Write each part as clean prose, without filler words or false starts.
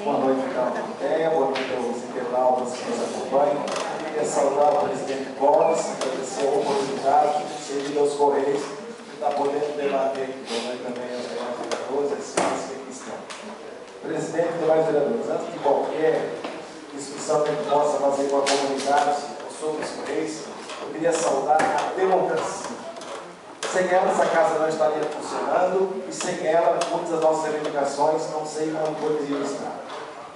Boa noite, então, boa noite aos internautas que nos acompanham. Queria saudar o presidente Gomes, agradecer a oportunidade, servir aos Correios e estar podendo debater aqui. Boa noite também aos demais vereadores, esses que aqui estão. Presidente e demais vereadores, antes de qualquer discussão que a gente possa fazer com a comunidade sobre os Correios, eu queria saudar a democracia. Sem ela, essa casa não estaria funcionando e sem ela, muitas das nossas reivindicações não sei como poderiam estar.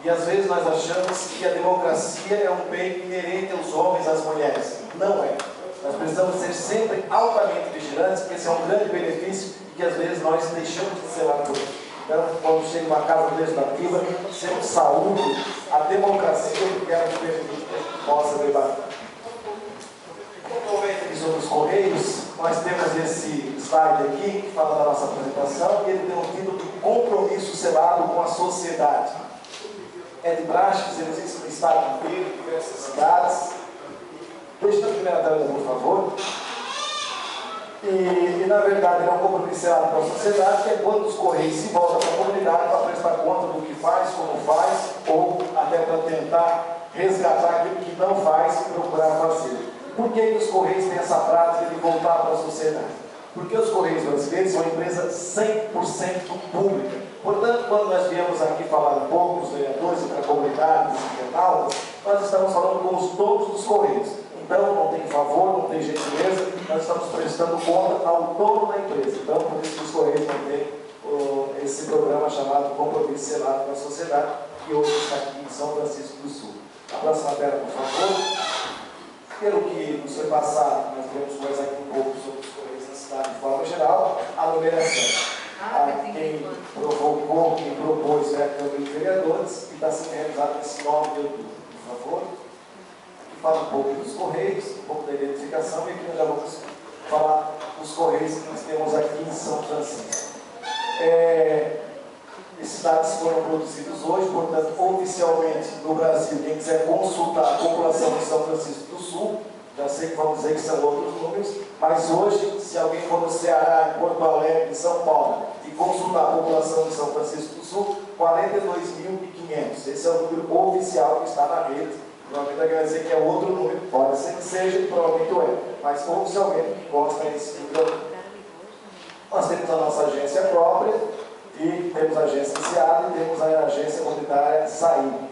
E às vezes nós achamos que a democracia é um bem inerente aos homens e às mulheres. Não é. Nós precisamos ser sempre altamente vigilantes, porque esse é um grande benefício e que às vezes nós deixamos de ser por isso. Então, quando chega uma casa legislativa, sempre saúde a democracia, porque ela nos permite que a gente possa debater. Sobre os Correios, nós temos esse slide aqui que fala da nossa apresentação e ele tem um título de compromisso selado com a sociedade. É de praxe, fizemos isso no estado inteiro, em diversas cidades. Deixa a primeira tela, por favor. E na verdade, é um compromisso selado com a sociedade, que é quando os Correios se voltam para a comunidade para prestar conta do que faz, como faz, ou até para tentar resgatar aquilo que não faz e procurar parceiro. Por que os Correios têm essa prática de voltar para a sociedade? Porque os Correios brasileiros são uma empresa 100% pública. Portanto, quando nós viemos aqui falar um pouco com os vereadores e para a comunidade, os internautas, nós estamos falando com os donos dos Correios. Então, não tem favor, não tem gentileza, nós estamos prestando conta ao dono da empresa. Então, por isso que os Correios não têm esse programa chamado Compromisso Selado com a Sociedade, que hoje está aqui em São Francisco do Sul. A próxima tela, por favor. Pelo que nos foi passado, nós devemos conversar aqui um pouco sobre os Correios na cidade de forma geral, a numeração. Quem provocou, quem propôs é a Câmara de Vereadores, que está sendo realizado nesse 9 de outubro. Por favor. Aqui fala um pouco dos Correios, um pouco da identificação, e aqui nós já vamos falar dos Correios que nós temos aqui em São Francisco. Esses dados foram produzidos hoje, portanto, oficialmente no Brasil, quem quiser consultar a população de São Francisco do Sul, já sei que vão dizer que são outros números, mas hoje, se alguém for no Ceará, em Porto Alegre, em São Paulo, e consultar a população de São Francisco do Sul, 42.500. Esse é o número oficial que está na rede. Provavelmente quer dizer que é outro número, pode ser que seja, e provavelmente é, mas oficialmente o que consta é esse número. Nós temos a nossa agência própria, e temos a agência iniciada e temos a agência comunitária SAI.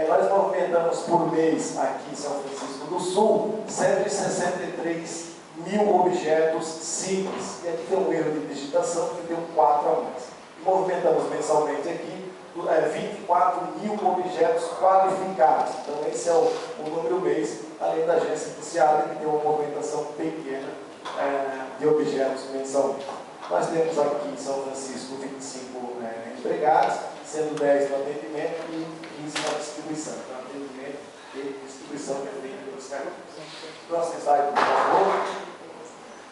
Nós movimentamos por mês aqui em São Francisco do Sul 163 mil objetos simples. E aqui tem um erro de digitação que tem um 4 a mais. E movimentamos mensalmente aqui 24 mil objetos qualificados. Então esse é o número mês, além da agência iniciada que tem uma movimentação pequena de objetos mensalmente. Nós temos aqui em São Francisco 25 empregados, sendo 10 no atendimento e 15 na distribuição. Então, atendimento e distribuição que é feita pelos carros. Próximo slide, por favor.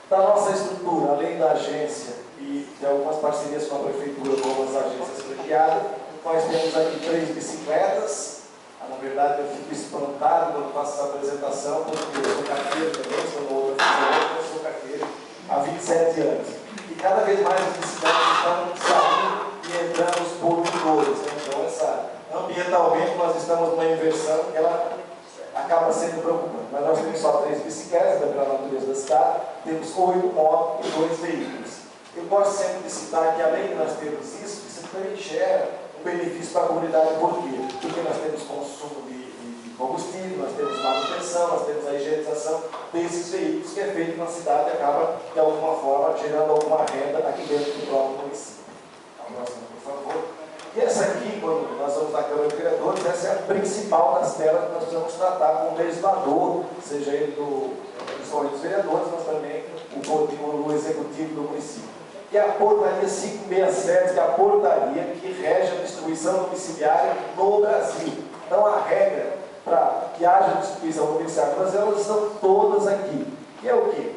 Da nossa estrutura, além da agência e de algumas parcerias com a prefeitura, como as agências franqueadas, nós temos aqui 3 bicicletas. Na verdade, eu fico espantado quando faço essa apresentação, porque eu sou carteiro também, sou outra funcionária, eu sou carteiro há 27 anos. E cada vez mais as bicicletas estão saindo e entrando os poluidores. Então, ambientalmente, nós estamos numa inversão que ela acaba sendo preocupante. Mas nós temos só 3 bicicletas, pela natureza da cidade, temos 8 motos e 2 veículos. Eu gosto sempre de citar que, além de nós termos isso também gera um benefício para a comunidade. Por quê? Porque nós temos consumo de combustível, nós temos manutenção, nós temos a higienização desses veículos que é feito na cidade e acaba, de alguma forma, gerando alguma renda aqui dentro do próprio município. A próxima, por favor. E essa aqui, quando nós vamos na Câmara de Vereadores, essa é a principal das telas que nós precisamos tratar com o legislador, seja ele principalmente dos vereadores, mas também o executivo do município. E a portaria 567, que é a portaria que rege a distribuição domiciliária no Brasil. Então, a regra para que haja distribuição domiciliária no Brasil, elas estão todas aqui. E é o quê?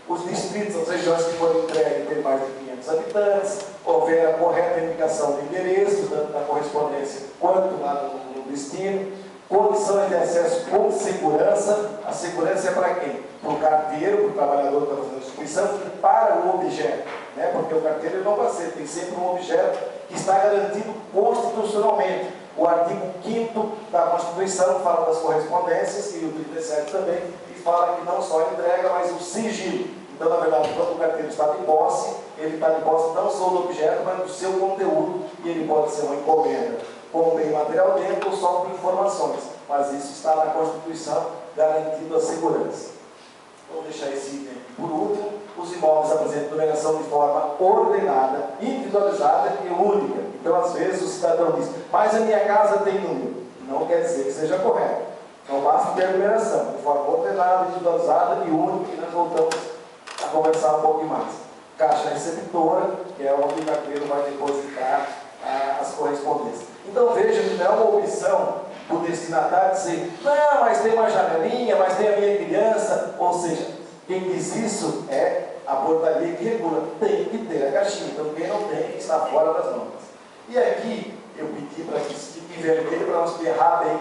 Os distritos, as regiões que foram entregues têm mais de 500 habitantes, houver a correta indicação do endereço, tanto na correspondência quanto lá no destino, condições de acesso com segurança. A segurança é para quem? Para o carteiro, para o trabalhador que está fazendo a distribuição e para o objeto, né? Porque o carteiro não vai ser, tem sempre um objeto que está garantido constitucionalmente. O artigo 5º da Constituição fala das correspondências, e o 37 também, e fala que não só a entrega, mas o sigilo. Então, na verdade, quando o carteiro está de posse, ele está de posse não só do objeto, mas do seu conteúdo, e ele pode ser uma encomenda com bem material dentro ou só com informações. Mas isso está na Constituição, garantindo a segurança. Vou deixar esse item aqui por último. Os imóveis apresentam numeração de forma ordenada, individualizada e única. Então, às vezes, o cidadão diz, mas a minha casa tem número. Não quer dizer que seja correto. Não basta ter a numeração, de forma ordenada, individualizada e única, e nós voltamos a conversar um pouco mais. Caixa receptora, que é onde o carteiro vai depositar as correspondências. Então, veja que não é uma opção do destinatário dizer, não, mas tem uma janelinha, mas tem a minha criança. Ou seja, quem diz isso é a portaria que regula. Tem que ter a caixinha. Então, quem não tem, está fora das normas. E aqui, eu pedi para que fique em vermelho, para nós errar bem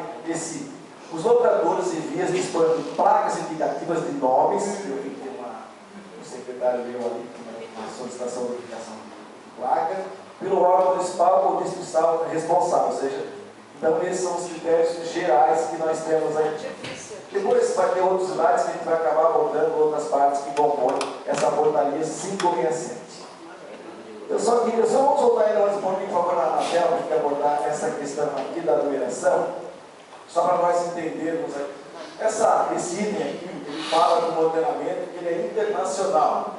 os locadores e vias dispõem de placas indicativas de nomes. Eu vi que tem um secretário meu ali, uma solicitação de indicação de placa, pelo órgão municipal ou distrital responsável. Ou seja, então esses são os critérios gerais que nós temos aqui. Depois vai ter outros slides que a gente vai acabar abordando outras partes que compõem essa portaria 567. Eu só vou soltar ele antes, por favor, na tela, para a gente abordar essa questão aqui da numeração, só para nós entendermos aqui. Esse item aqui, ele fala do ordenamento que ele é internacional.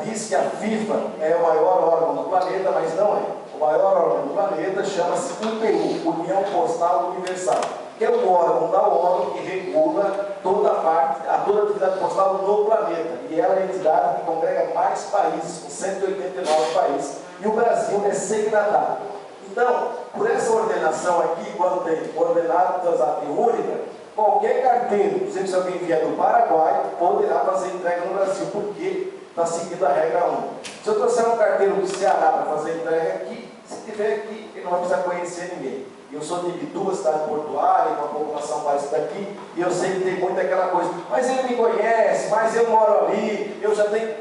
Diz que a FIFA é o maior órgão do planeta, mas não é. O maior órgão do planeta chama-se UPU, União Postal Universal, que é o órgão da ONU que regula toda a atividade postal no planeta. E ela é a entidade que congrega mais países, com 189 países, e o Brasil é signatário. Então, por essa ordenação aqui, quando tem ordenado transato e única, qualquer carteiro, inclusive se alguém vier do Paraguai, poderá fazer entrega no Brasil, porque está seguindo a regra 1. Se eu trouxer um carteiro do Ceará para fazer entrega aqui, se tiver aqui, ele não vai precisar conhecer ninguém. Eu sou de Ibituba, cidade portuária, com a população parecida aqui, e eu sei que tem muito aquela coisa, mas ele me conhece, mas eu moro ali, eu já tenho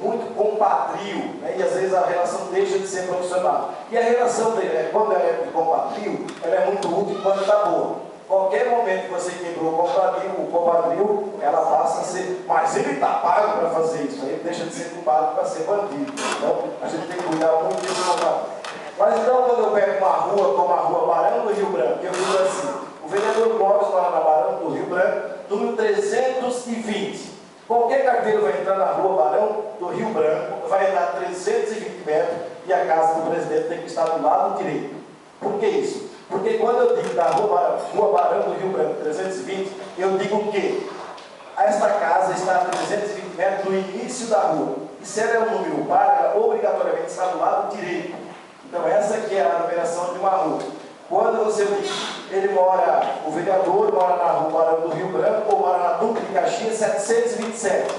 muito compatrio, né? E às vezes a relação deixa de ser profissional. E a relação dele, quando ela é de compatrio, ela é muito útil quando está boa. Qualquer momento que você quebrou o compatrio, ela passa a ser, mas ele está pago para fazer isso, aí ele deixa de ser culpado para ser bandido. Então a gente tem que cuidar muito desse compatrio. Mas então, quando eu pego uma rua, como a rua Barão do Rio Branco, eu digo assim, o vereador Clóvis mora na Barão do Rio Branco, número 320. Qualquer carteiro vai entrar na rua Barão do Rio Branco, vai andar 320 metros e a casa do presidente tem que estar do lado direito. Por que isso? Porque quando eu digo da rua Barão do Rio Branco 320, eu digo que esta casa está a 320 metros do início da rua. E se ela é um número par, ela obrigatoriamente está do lado direito. Então essa aqui é a numeração de uma rua. Quando você diz, o vereador mora na rua Barão do Rio Branco ou mora na Duque de Caxias 727.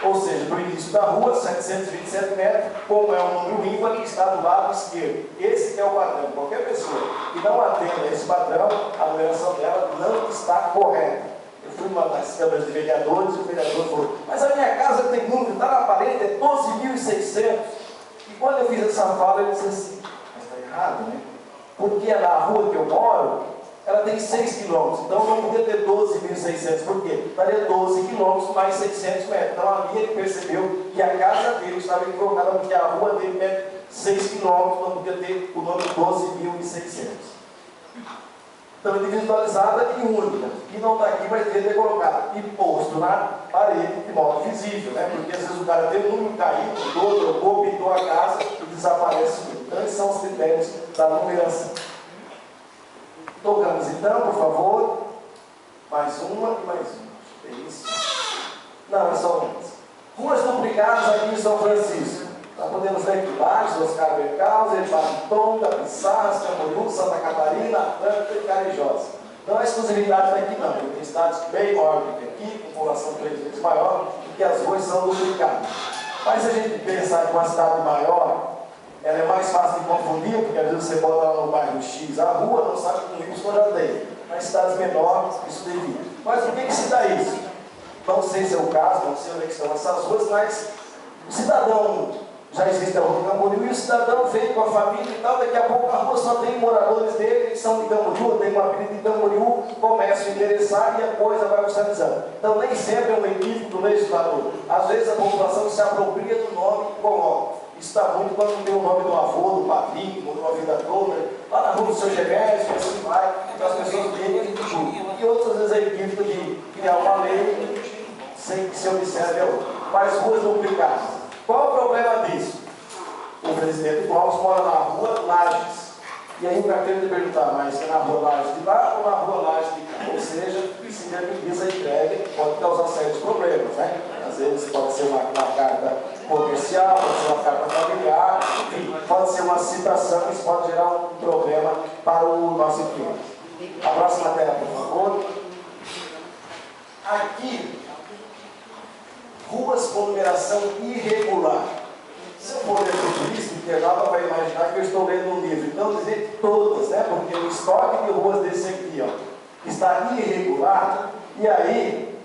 Ou seja, no início da rua, 727 metros, como é um número ímpar que está do lado esquerdo. Esse é o padrão. Qualquer pessoa que não atenda a esse padrão, a numeração dela não está correta. Eu fui nas câmaras de vereadores e o vereador falou, mas a minha casa tem número, está na parede, é 12.600. E quando eu fiz essa fala, ele disse assim, mas está errado, né? Porque na rua que eu moro, ela tem 6 quilômetros, então não podia ter 12.600, por quê? Estaria 12 quilômetros mais 600 metros. Então ali ele percebeu que a casa dele estava equivocada, porque a rua dele é 6 quilômetros, não podia ter o número 12.600. Então individualizada e única, e não está aqui, mas devia ter colocado e posto na parede de modo visível, né? Porque às vezes o cara tem um número caído, trocou, pintou a casa e desaparece o número. Então esses são os critérios da numeração. Tocamos então, por favor. Mais uma e mais uma. É isso? Não, é só uma. Ruas duplicadas aqui em São Francisco. Nós podemos ver aqui embaixo, Oscar Bercaus, Tonga, Pissarras, Camboriú, Santa Catarina, Atlântica e Carijosa. Não é exclusividade daqui não, tem cidades bem maiores do que aqui, com população 3 vezes maior, e que as ruas são duplicadas. Mas se a gente pensar em uma cidade maior, ela é mais fácil de confundir, porque às vezes você bota lá no bairro X a rua, não sabe que no Y já tem. Nas cidades menores, isso devia. Mas por que se dá isso? Não sei se é o caso, não sei onde é que estão essas ruas, mas o cidadão já existe a rua de Camboriú, e o cidadão veio com a família e tal, daqui a pouco a rua só tem moradores dele, que são de Camboriú, tem uma apelido de Camboriú, começa a interessar e a coisa vai oficializando. Então nem sempre é um equívoco do legislador. Às vezes a população se apropria do nome e coloca. Isso está muito quando não tem o nome do avô, do padrinho, que morou a vida toda, lá na rua do seu Genésio, e assim vai, então as pessoas veem de tudo. E outras vezes é equívoco de criar uma lei sem que se observe a outra. Mas ruas duplicadas. Qual o problema disso? O presidente Clóvis mora na rua Lages. E aí o carteiro de perguntar, mas é na rua Lages de lá ou na rua Lages de cá? Ou seja, se viabiliza a entrega, pode causar sérios problemas, né? Às vezes pode ser uma carta comercial, pode ser uma carta familiar, enfim, pode ser uma citação, isso pode gerar um problema para o nosso cliente. A próxima tela, por favor. Aqui, ruas com numeração irregular. Se eu for ler tudo isso, internauta vai imaginar que eu estou lendo um livro. Então, dizer todas, né? Porque o estoque de ruas desse aqui, ó, está irregular. E aí,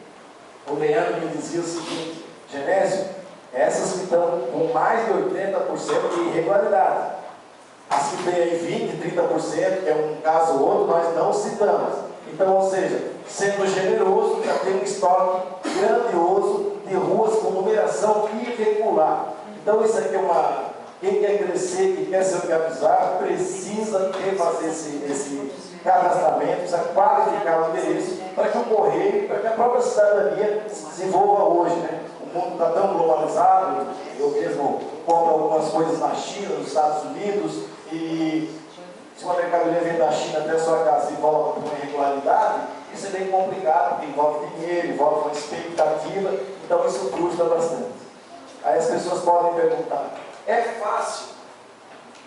o Leandro me dizia o seguinte: Genésio, essas que estão com mais de 80% de irregularidade. As que têm aí 20%, 30%, que é um caso ou outro, nós não citamos. Então, ou seja, sendo generoso, já tem um estoque grandioso de ruas com numeração irregular. Então, isso aqui é uma... Quem quer crescer, quem quer se organizar, precisa refazer esse cadastramento, precisa qualificar o endereço para que o correio, para que a própria cidadania se desenvolva hoje, né? O mundo está tão globalizado, eu mesmo compro algumas coisas na China, nos Estados Unidos, e se uma mercadoria vem da China até a sua casa e volta com uma irregularidade, isso é bem complicado, porque envolve dinheiro, envolve uma expectativa, então isso custa bastante. Aí as pessoas podem perguntar, é fácil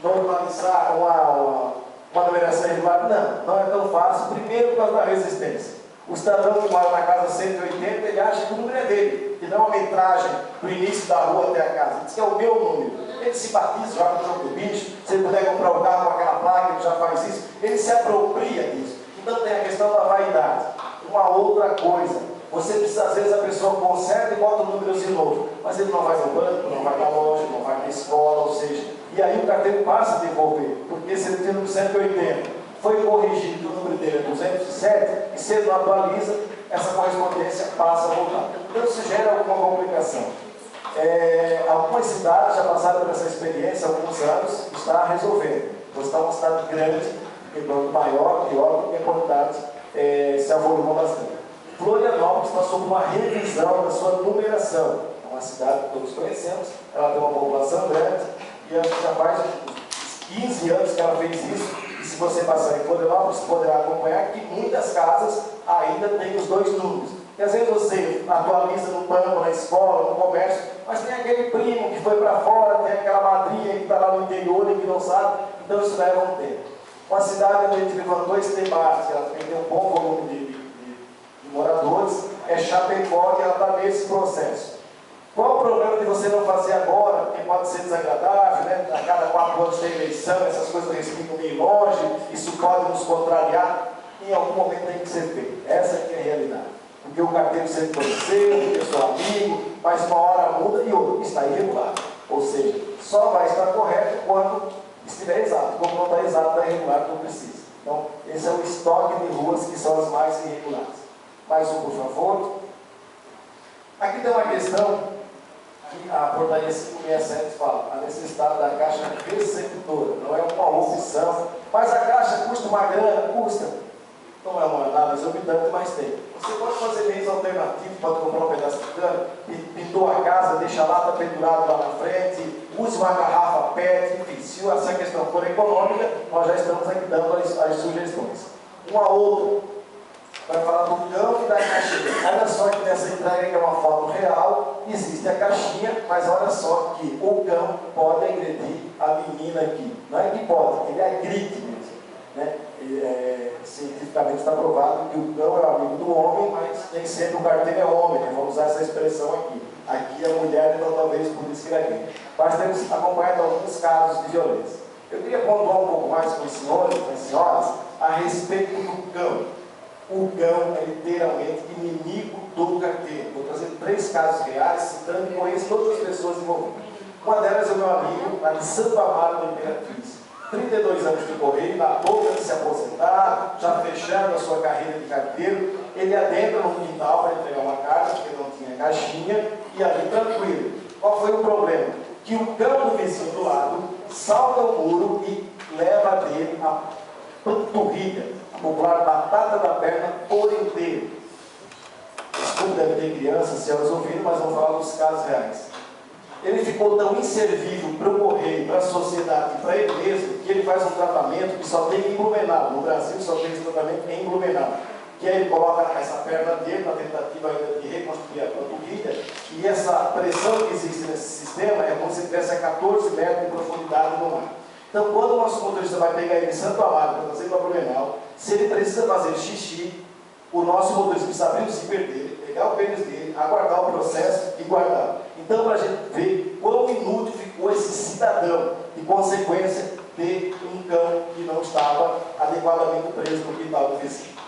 normalizar uma numeração irregular? Não, não é tão fácil, primeiro por causa da resistência. O cidadão que mora na casa 180, ele acha que o número é dele, que não é uma metragem do início da rua até a casa, ele diz que é o meu número. Ele se batiza, joga no jogo do bicho, se ele puder comprar um carro com aquela placa, ele já faz isso, ele se apropria disso. Então tem a questão da vaidade. Uma outra coisa, você precisa, às vezes a pessoa conserta e bota o número de novo, mas ele não vai no banco, não vai na loja, não vai na escola, ou seja, e aí o carteiro passa a devolver, porque se ele tem o número 180, foi corrigido, o número dele é 207, e se ele não atualiza, essa correspondência passa a voltar. Então isso gera alguma complicação. Algumas cidades já passaram por essa experiência há alguns anos, está resolvendo. Você está uma cidade grande, quanto maior, pior, porque a quantidade se avolumou bastante. Florianópolis passou por uma revisão da sua numeração. É uma cidade que todos conhecemos, ela tem uma população grande, e acho que já faz 15 anos que ela fez isso. E se você passar em Florianópolis, você poderá acompanhar que muitas casas ainda têm os dois números. E às vezes você atualiza no banco, na escola, no comércio, mas tem aquele primo que foi para fora, tem aquela madrinha que está lá no interior e que não sabe, então isso leva um tempo. Uma cidade onde a gente levantou esse debate, ela tem um bom volume de moradores, é Chapecó, e ela está nesse processo. Qual o problema de você não fazer agora? Porque pode ser desagradável, né? A cada 4 anos tem eleição, essas coisas respingam meio longe, isso pode nos contrariar. Em algum momento tem que ser feito. Essa é a realidade. Porque o carteiro sempre conheceu, porque eu sou amigo, mas uma hora muda e outra está irregular. Ou seja, só vai estar correto quando estiver exato. Quando não está exato, está irregular, não precisa. Então, esse é o estoque de ruas que são as mais irregulares. Mais um, por favor. Aqui tem uma questão que a portaria 567 fala, a necessidade da caixa receptora, não é uma opção, mas a caixa custa uma grana, custa, não é nada exorbitante, mas tem. Você pode fazer meios alternativos, pode comprar um pedaço de cano, pintou a casa, deixa a lata pendurada lá na frente, use uma garrafa PET, enfim, se essa questão for econômica, nós já estamos aqui dando as sugestões. Uma outra, para falar do cão e da caixinha. Olha só que nessa entrega, que é uma foto real, existe a caixinha, mas olha só que o cão pode agredir a menina aqui. Não é que pode, ele agride mesmo. Né? Cientificamente está provado que o cão é o amigo do homem, mas nem sempre o carteiro é homem, né? Vamos usar essa expressão aqui. Aqui é mulher, então talvez por isso que ele agride. Mas temos acompanhado alguns casos de violência. Eu queria pontuar um pouco mais com os senhores e as senhoras a respeito do cão. O cão é literalmente inimigo do carteiro. Vou trazer 3 casos reais, citando e conheço todas as pessoas envolvidas. Uma delas é o meu amigo, lá de Santo Amaro da Imperatriz. 32 anos de correio, na boca de se aposentar, já fechando a sua carreira de carteiro. Ele adentra no quintal para entregar uma carta, porque não tinha caixinha, e ali tranquilo. Qual foi o problema? Que o cão do vizinho do lado salta o muro e leva dele a panturrilha, a popular batata da perna por inteiro. Desculpa, deve ter crianças, se elas ouviram, mas vamos falar dos casos reais. Ele ficou tão inservível para o correio, para a sociedade, para ele mesmo, que ele faz um tratamento que só tem em Blumenau. No Brasil só tem esse tratamento em Blumenau. Que aí ele coloca essa perna dele na tentativa ainda de reconstruir a panturrilha, e essa pressão que existe nesse sistema é como se estivesse a 14 metros de profundidade no mar. Então, quando o nosso motorista vai pegar ele em Santo Amaro para trazer para Blumenau, se ele precisa fazer xixi, o nosso motorista precisa abrir o zíper dele, pegar o pênis dele, aguardar o processo e guardar. Então, para a gente ver quão inútil ficou esse cidadão, de consequência de um cão que não estava adequadamente preso no quintal do vizinho.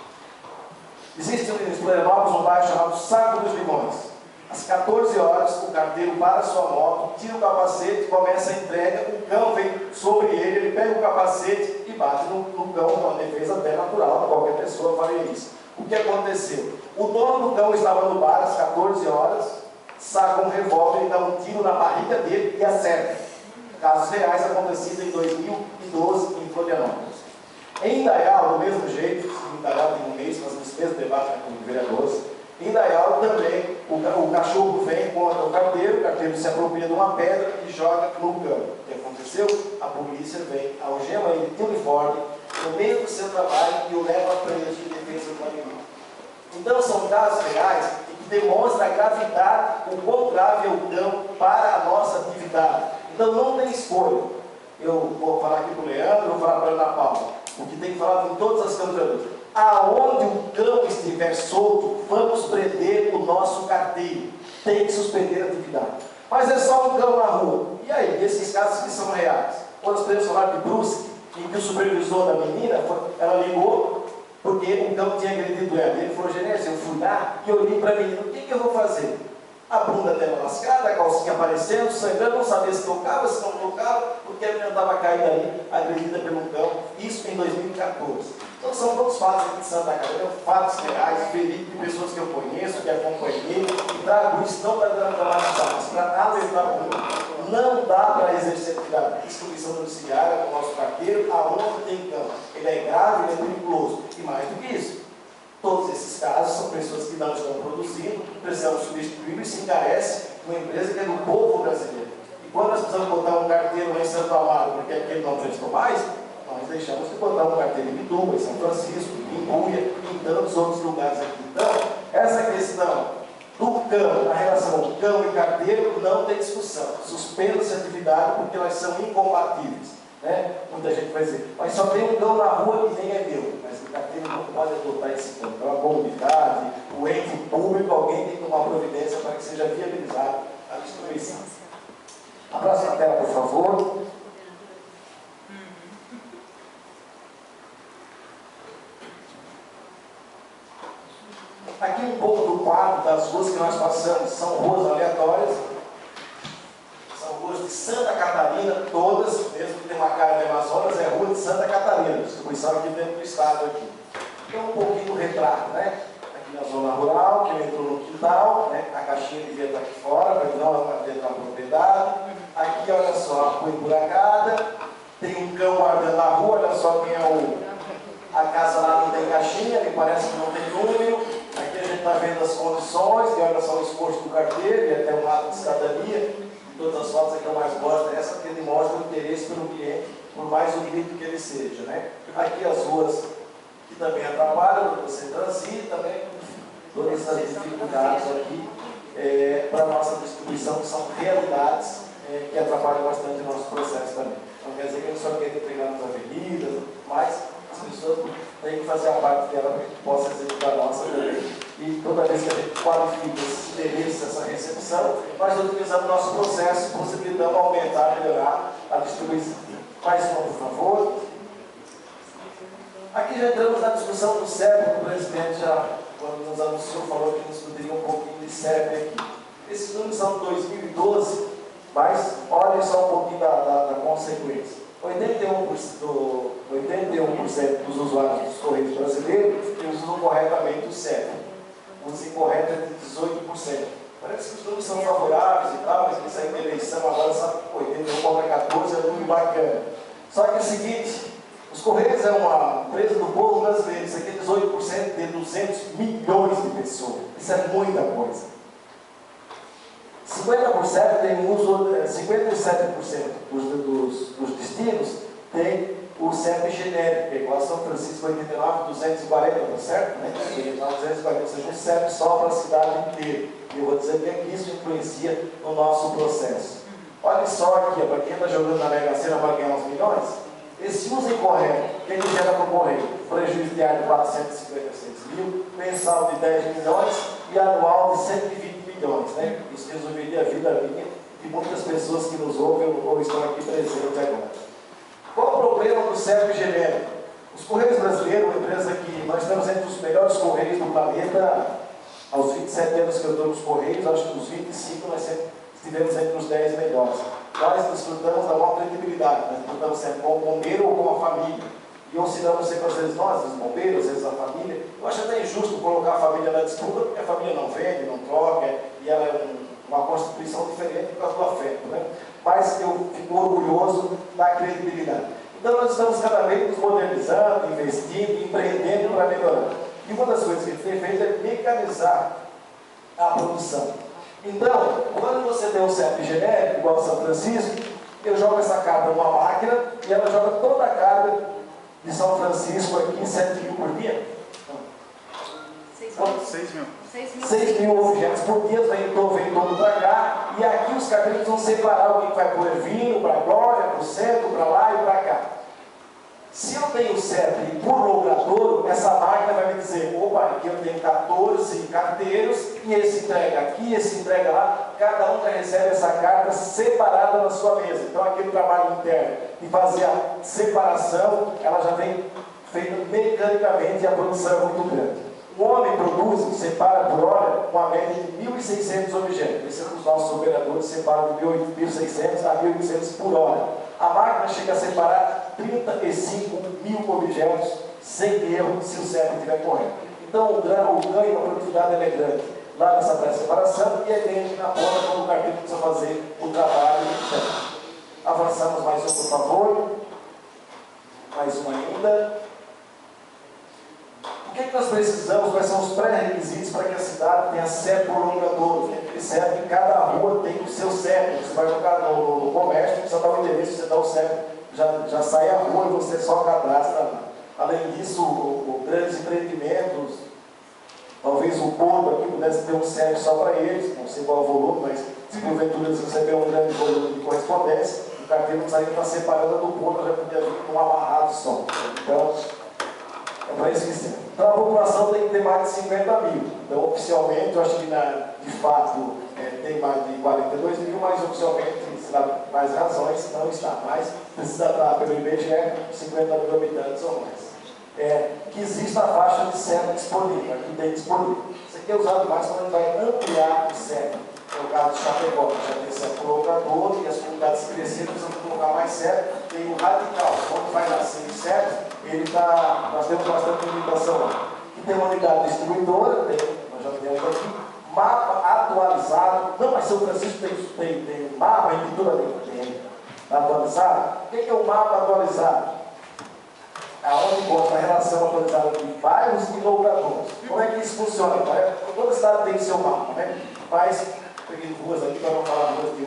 Existe em Florianópolis um bairro chamado Saco dos Limões. Às 14 horas, o carteiro para a sua moto, tira o capacete, começa a entrega, o cão vem sobre ele, ele pega o capacete e bate no cão, uma defesa até natural, qualquer pessoa faria isso. O que aconteceu? O dono do cão estava no bar às 14 horas, saca um revólver e dá um tiro na barriga dele e acerta. Casos reais acontecidos em 2012 em Florianópolis. Em Indaial, do mesmo jeito, em Indaial tem um mês, nós nesse mesmo debate com os vereadores, em Indaial também o cachorro vem contra o carteiro se apropria de uma pedra e joga no cão. O que aconteceu? A polícia vem, algema ele de uniforme, no meio do seu trabalho e o leva preso em defesa do animal. Então são casos reais que demonstram a gravidade, o quão grave é o cão para a nossa atividade. Então não tem escolha. Eu vou falar aqui para o Leandro, vou falar para a Ana Paula, o que tem falado em todas as câmaras. Aonde o cão estiver solto, vamos prender o nosso carteiro. Tem que suspender a atividade. Mas é só um cão na rua. E aí, esses casos que são reais? Quando os presos falaram de Brusque, em que o supervisor da menina, ela ligou, porque o cão tinha agredido ela. Ele falou: Genésio, eu fui lá e olhei para a menina, o que eu vou fazer? A bunda dela lascada, a calcinha aparecendo, sangrando, não sabia se tocava, se não tocava, porque a menina estava caída ali, agredida pelo cão, isso em 2014. Então são todos fatos aqui de Santa Catarina, fatos reais, feridos de pessoas que eu conheço, que acompanhei, e trago isso não para dramatizar, mas para alertar o mundo. Não dá para exercer atividade de distribuição domiciliária com o nosso carteiro aonde tem cão. Ele é grave, ele é perigoso. E mais do que isso, todos esses casos são pessoas que não estão produzindo, precisamos substituir e se encarece uma empresa que é do povo brasileiro. E quando nós precisamos botar um carteiro lá em Santo Amaro, porque aquele não prestou mais, nós deixamos de botar um carteiro em Bituba, em São Francisco, em Buia, em tantos outros lugares aqui. Então, essa questão do cão, a relação cão e carteiro, não tem discussão. Suspenda-se a atividade porque elas são incompatíveis. Né? Muita gente vai dizer, mas só tem um cão na rua e nem é meu. Mas o carteiro não pode adotar esse cão. Então a comunidade, o ente público, alguém tem que tomar providência para que seja viabilizada a distribuição. A próxima tela, por favor. Aqui um pouco do quadro das ruas que nós passamos. São ruas aleatórias. São ruas de Santa Catarina, todas, mesmo que tenha uma cara de Amazonas, é rua de Santa Catarina, distribuição aqui dentro do estado aqui. Então um pouquinho do retrato, né? Aqui na zona rural, que entrou no quintal, né? A caixinha devia estar aqui fora, para não adentrar na propriedade. Aqui, olha só, a rua emburacada, tem um cão guardando na rua, olha só quem é a casa lá não tem caixinha, me parece que não tem número. Aqui a gente está vendo as condições, e olha só o esforço do carteiro, e até um rato de cidadania. Todas as fotos que eu mais gosto é essa, porque ele mostra o interesse pelo cliente, por mais humilde que ele seja. Né? Aqui as ruas que também atrapalham, você transita, né? Todas essas dificuldades aqui para a nossa distribuição, que são realidades que atrapalham bastante o nosso processo também. Não quer dizer que a gente só quer entregar nas avenidas, mas as pessoas têm que fazer a parte dela para que possa executar a nossa também. E toda vez que a gente qualifica esses interesses, essa recepção, nós utilizamos o nosso processo, possibilitando aumentar, melhorar a distribuição. Mais uma, por favor. Aqui já entramos na discussão do CEP, que o presidente já, quando nos anunciou, falou que nos discutiria um pouquinho de CEP aqui. Esses números são de 2012, Mas olhem só um pouquinho da consequência. 81% dos usuários dos Correios brasileiros usam corretamente o CEP. Os incorretos é de 18%. Parece que os números são favoráveis e tal, mas eles saem da eleição agora, sabe, 81 contra 14 é um número bacana. Só que é o seguinte, os Correios é uma empresa do povo brasileiro, isso aqui é 18% de 200 milhões de pessoas. Isso é muita coisa. 50% tem uso, 57% dos destinos tem o CEP genérico, que é igual a São Francisco 89,240, tá certo? Né? 240, ou seja, um CEP só para a cidade inteira. E eu vou dizer que é que isso influencia no nosso processo. Olha só aqui, para quem está jogando na Mega Sena para ganhar uns milhões, esse uso incorreto, o que ele gera para o Correio? Prejuízo diário de 456 mil, mensal de 10 milhões e anual de 120 milhões. Né? Isso resolveria a vida minha e muitas pessoas que nos ouvem ou estão aqui presentes agora. Qual o problema do CEP genérico? Os Correios brasileiros, uma empresa que nós estamos entre os melhores Correios do planeta, aos 27 anos que eu estou nos Correios, acho que nos 25 nós sempre estivemos entre os 10 melhores. Nós desfrutamos da maior credibilidade, nós desfrutamos sempre com o bombeiro ou com a família. E oscilamos sempre às vezes nós, os bombeiros, às vezes a família. Eu acho até injusto colocar a família na disputa, porque a família não vende, não troca, e ela é uma constituição diferente por causa do afeto, né? Mas eu fico orgulhoso da credibilidade. Então nós estamos cada vez nos modernizando, investindo, empreendendo para melhorar. E uma das coisas que a gente tem feito é mecanizar a produção. Então, quando você tem um CEP genérico, igual São Francisco, eu jogo essa carga numa máquina e ela joga toda a carga de São Francisco aqui em 7 mil por dia. 6 mil objetos por dia, vem todo para cá, e aqui os carteiros vão separar o que vai por vinho, para a Glória, para o centro, para lá e para cá. Se eu tenho CEP por logrador, essa máquina vai me dizer, opa, aqui eu tenho 14 carteiros, e esse entrega aqui, esse entrega lá, cada um já recebe essa carta separada na sua mesa. Então aquele trabalho interno de fazer a separação, ela já vem feita mecanicamente e a produção é muito grande. O homem produz, separa por hora, uma média de 1.600 objetos. Esses são os nossos operadores, separam de 1.600 a 1.800 por hora. A máquina chega a separar 35 mil objetos sem erro, se o CEP estiver correto. Então o ganho, a produtividade é grande lá nessa pré-separação e é grande na ponta quando o carteiro precisa fazer o trabalho. Avançamos mais um, por favor. Mais um ainda. O que é que nós precisamos? Quais são os pré-requisitos para que a cidade tenha CEP prolongador? Aquele CEP, em cada rua tem o seu CEP. Você vai jogar no comércio, precisa dar o endereço, você dá o CEP, já sai a rua e você só cadastra. Além disso, grandes empreendimentos, talvez o Porto aqui pudesse ter um CEP só para eles, não sei qual é o volume, mas se porventura eles receber um grande volume de correspondência, o carteiro não sairia para separando do Porto, já podia vir com um amarrado só. Então, é para isso que serve. Então a população tem que ter mais de 50 mil. Então oficialmente, eu acho que de fato tem mais de 42 mil, mas oficialmente, se dá mais razões, não está mais. Precisa estar pelo IBGE 50 mil habitantes ou mais. Que exista a faixa de CEP disponível, aqui tem disponível. Isso aqui é usado mais quando a gente vai ampliar o CEP. No caso de Chapecó, já tem CEP colocador e as comunidades crescidas precisam colocar mais CEP. Tem o radical, quando vai nascer o CEP, nós temos bastante limitação lá. E tem uma unidade distribuidora, nós já temos aqui, mapa atualizado. Não, mas São Francisco tem mapa em pintura tem atualizado. O que é o mapa atualizado? Aonde mostra a relação atualizada de bairros e logradores. Como é que isso funciona? Toda cidade tem o seu mapa, né? Mas, peguei ruas aqui para não falar ruas de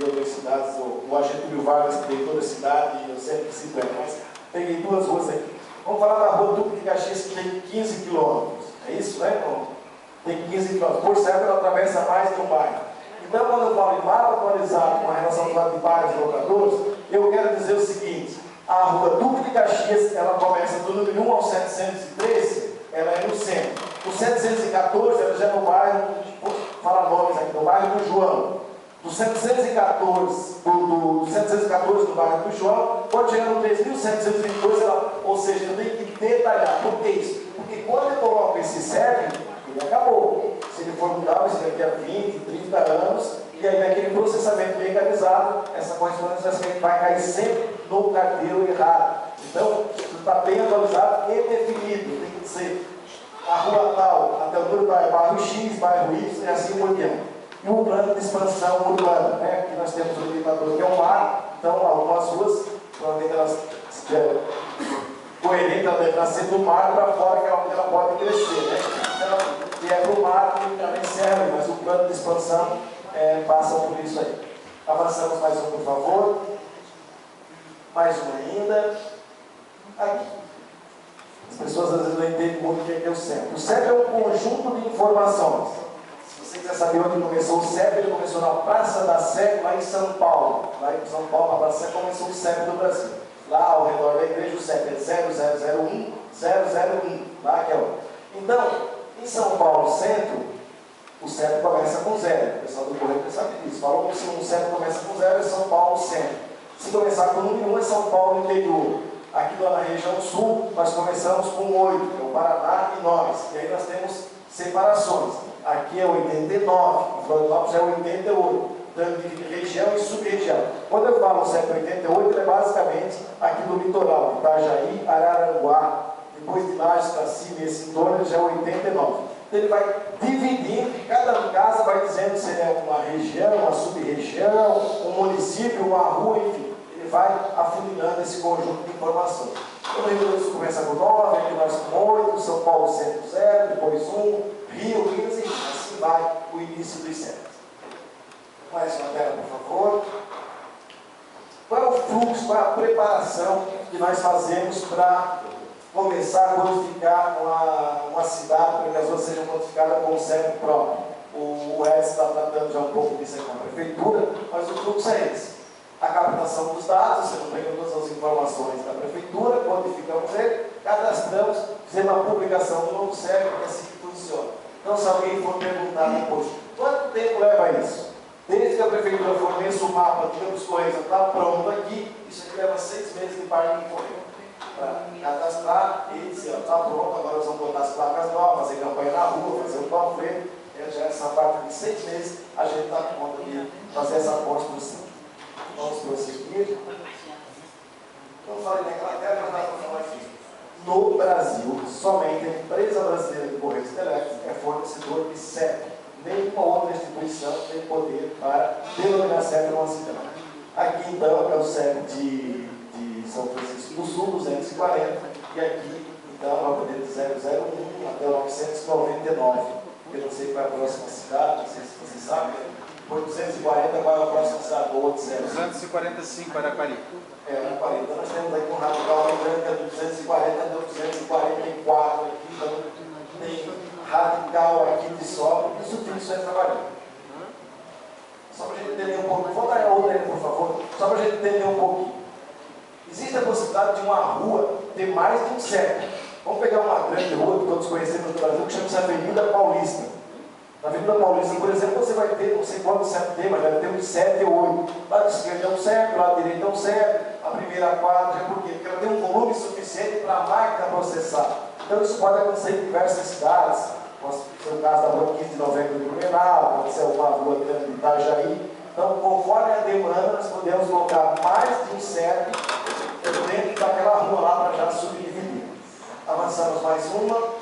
outras cidades, o Getúlio Vargas tem toda a cidade, e eu sempre cito ela, mas peguei duas ruas aqui. Vamos falar da rua Duque de Caxias, que tem 15 quilômetros. É isso, né? Tem 15 quilômetros. Por certo, ela atravessa mais de um bairro. Então, quando eu falo em mapa atualizado com a relação de bairros e logradores, eu quero dizer o seguinte: a rua Duque de Caxias, ela começa do número 1 ao 713, ela é no centro. O 714, ela já é no bairro, vou falar nomes aqui, no bairro do João. Do 714 do bairro do João, pode chegar no 3.722, ou seja, eu tenho que detalhar. Por que isso? Porque quando eu coloco esse CEP, ele acabou. Se ele for mudar, isso daqui a 20, 30 anos, E aí, naquele processamento bem encaminhado, essa correspondência vai cair sempre no carteiro errado. Então, isso está bem atualizado e definido. Tem que ser a rua tal, até o número bairro X, bairro Y, e assim por diante. E o plano de expansão urbana, né? Aqui nós temos o limitador que é o mar, então algumas ruas, provavelmente elas coerente, ela deve nascer do mar para fora, que é onde ela pode crescer, né? Então, e é para o mar que também serve, mas o plano de expansão passa por isso aí. Avançamos mais um, por favor. Mais um ainda. Aqui. As pessoas às vezes não entendem muito o que é o CEP. O CEP é um conjunto de informações. Se você quiser saber onde começou o CEP, ele começou na Praça da Sé, lá em São Paulo. Lá em São Paulo, na Praça da Sé, começou o CEP do Brasil. Lá ao redor da igreja, o CEP é 0001, 001. Lá que é o. Então, em São Paulo Centro, o CEP começa com 0. O pessoal do Correio sabe disso. Falou que se o CEP começa com 0, é São Paulo Centro. Se começar com o número 1, é São Paulo Interior. Aqui na região sul, nós começamos com 8, que é o Paraná e nós. E aí nós temos separações. Aqui é 89, Florianópolis é 88. Então, de região e sub-região. Quando eu falo CEP 88, ele é basicamente aqui do litoral, Itajaí, Araranguá. Depois de Lages para cima, esse entorno já é 89. Então, ele vai dividindo, e cada casa vai dizendo se é uma região, uma sub-região, um município, uma rua, enfim. Ele vai afunilando esse conjunto de informações. Então, o Rio Grande do Sul começa com 9, aqui nós com 8, São Paulo Centro 0, depois 1, Rio, Minas, e assim vai o início dos CEPs. Mais uma tela, por favor. Qual é o fluxo, qual é a preparação que nós fazemos para começar a codificar uma cidade, para que as outras sejam codificadas com o CEP próprio? O Edson está tratando já um pouco disso aí com a prefeitura, mas o fluxo é esse. A captação dos dados, você não pega todas as informações da prefeitura, codificamos ele, cadastramos, fizemos a publicação do novo CEP, e assim que funciona. Então, se alguém for perguntar depois, quanto tempo leva isso? Desde que a prefeitura forneça o mapa de Campos Correios, está pronto aqui, isso aqui leva 6 meses de parque de correio. Para cadastrar e dizer, está pronto, agora nós vamos botar as placas novas, fazer campanha na rua, fazer o panfleto, já essa parte de 6 meses, a gente está pronto de fazer essa construção. Vamos prosseguir. Então, falei na Inglaterra, mas nós vamos falar aqui. No Brasil, somente a empresa brasileira de Correios Telégrafos é fornecedor de CEP. Nenhuma outra instituição tem poder para denominar CEP numa cidade. Aqui, então, é o CEP de São Francisco do Sul, 240, e aqui, então, vai poder de 001 até 999. Eu não sei qual é a próxima cidade, não sei se vocês sabem. Por 240, qual é a próxima cidade? Ou 245, Araquari. Araquari. Então, nós temos aqui um radical lembrando que é do 240 até 244 aqui, então tem radical aqui de solo, isso tudo isso é trabalhando. Só para a gente entender um pouco. Vou dar a outra aí, por favor. Só para a gente entender um pouquinho. Existe a possibilidade de uma rua ter mais de um CEP. Vamos pegar uma grande rua que todos conhecemos no Brasil, que chama-se Avenida Paulista. Na Avenida Paulista, por exemplo, você vai ter, não sei quantos CEP tem, mas deve ter uns 7 ou 8. Lado esquerdo é um CEP, lado direito é um CEP, a primeira quadra, por quê? Porque ela tem um volume suficiente para a máquina processar. Então isso pode acontecer em diversas cidades. Pode ser o caso da rua 15 de novembro de Blumenau, pode ser uma rua grande de Itajaí. Então, conforme a demanda, nós podemos colocar mais de um CEP dentro daquela rua lá para já subdividir. Avançamos mais uma.